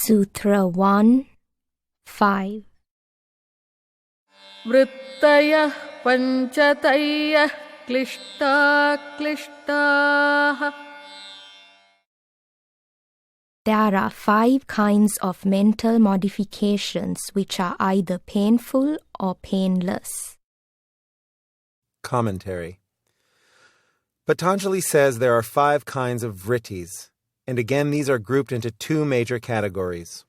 Sutra 1.5 vrittayah pangchatayyah klishta aklishtah. There are 5 kinds of mental modifications which are either painful or painless. Commentary. Patanjali says there are 5 kinds of vrittis, and again these are grouped into 2 major categories.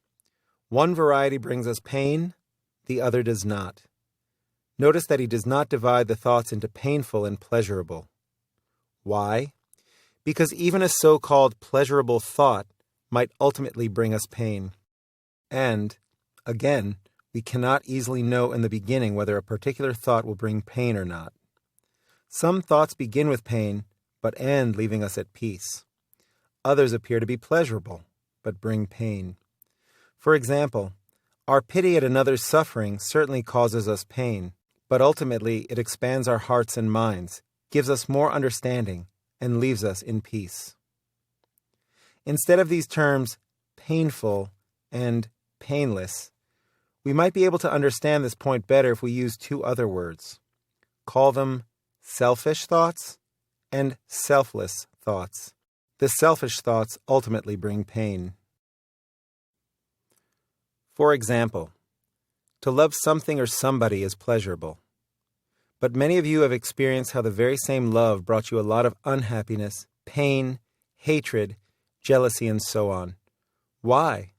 One variety brings us pain, the other does not. Notice that he does not divide the thoughts into painful and pleasurable. Why? Because even a so-called pleasurable thought might ultimately bring us pain. And, again, we cannot easily know in the beginning whether a particular thought will bring pain or not. Some thoughts begin with pain, but end leaving us at peace. Others appear to be pleasurable, but bring pain. For example, our pity at another's suffering certainly causes us pain, but ultimately it expands our hearts and minds, gives us more understanding, and leaves us in peace. Instead of these terms, painful and painless, we might be able to understand this point better if we use 2 other words. Call them selfish thoughts and selfless thoughts. The selfish thoughts ultimately bring pain. For example, to love something or somebody is pleasurable. But many of you have experienced how the very same love brought you a lot of unhappiness, pain, hatred, jealousy, and so on. Why?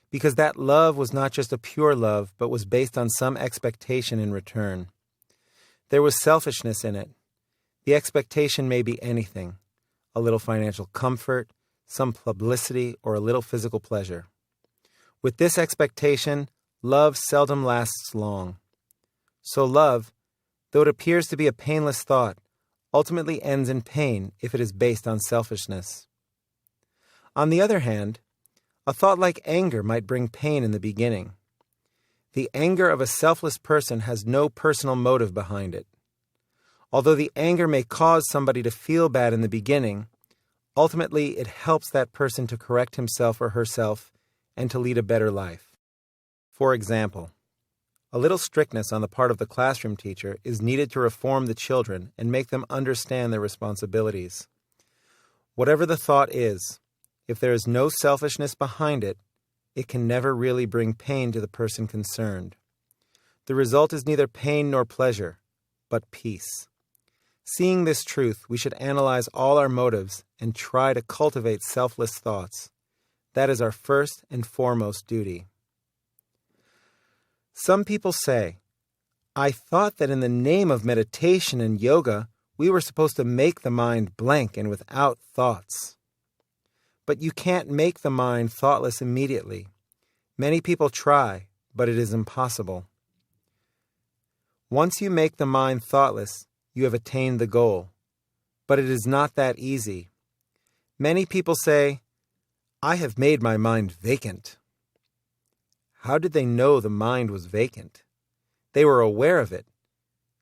Because that love was not just a pure love, but was based on some expectation in return. There was selfishness in it. The expectation may be anything: a little financial comfort, some publicity, or a little physical pleasure. With this expectation, love seldom lasts long. So love, though it appears to be a painless thought, ultimately ends in pain if it is based on selfishness. On the other hand, a thought like anger might bring pain in the beginning. The anger of a selfless person has no personal motive behind it. Although the anger may cause somebody to feel bad in the beginning, ultimately it helps that person to correct himself or herself and to lead a better life. For example, a little strictness on the part of the classroom teacher is needed to reform the children and make them understand their responsibilities. Whatever the thought is, if there is no selfishness behind it, it can never really bring pain to the person concerned. The result is neither pain nor pleasure, but peace. Seeing this truth, we should analyze all our motives and try to cultivate selfless thoughts. That is our first and foremost duty. Some people say, "I thought that in the name of meditation and yoga, we were supposed to make the mind blank and without thoughts." But you can't make the mind thoughtless immediately. Many people try, but it is impossible. Once you make the mind thoughtless, you have attained the goal. But it is not that easy. Many people say, "I have made my mind vacant." How did they know the mind was vacant? They were aware of it.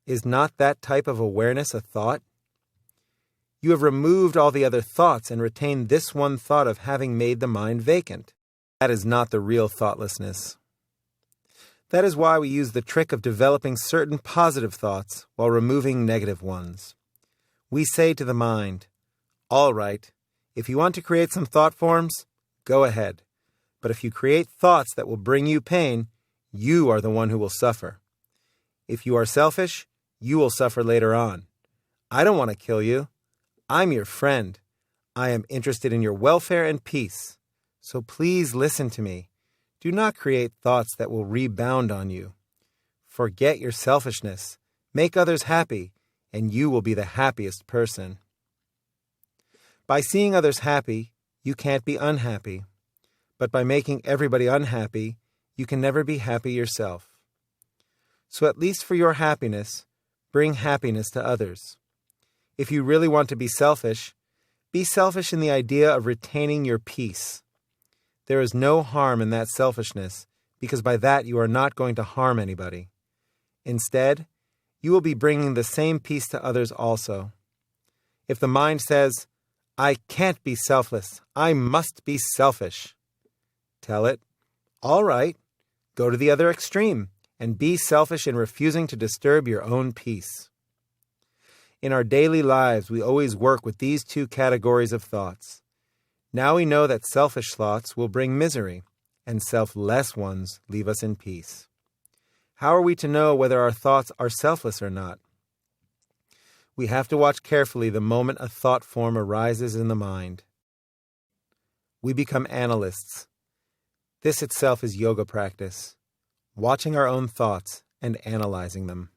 Is not that type of awareness a thought? You have removed all the other thoughts and retained this one thought of having made the mind vacant. That is not the real thoughtlessness. That is why we use the trick of developing certain positive thoughts while removing negative ones. We say to the mind, "All right, if you want to create some thought forms, go ahead. But if you create thoughts that will bring you pain, you are the one who will suffer. If you are selfish, you will suffer later on. I don't want to kill you. I'm your friend. I am interested in your welfare and peace. So please listen to me. Do not create thoughts that will rebound on you. Forget your selfishness. Make others happy, and you will be the happiest person." By seeing others happy, you can't be unhappy. But by making everybody unhappy, you can never be happy yourself. So at least for your happiness, bring happiness to others. If you really want to be selfish in the idea of retaining your peace. There is no harm in that selfishness, because by that you are not going to harm anybody. Instead, you will be bringing the same peace to others also. If the mind says, "I can't be selfless, I must be selfish," Tell it, all right, go to the other extreme and be selfish in refusing to disturb your own peace. In our daily lives, we always work with these two categories of thoughts. Now we know that selfish thoughts will bring misery, and selfless ones leave us in peace. How are we to know whether our thoughts are selfless or not? We have to watch carefully the moment a thought form arises in the mind. We become analysts. This itself is yoga practice, watching our own thoughts and analyzing them.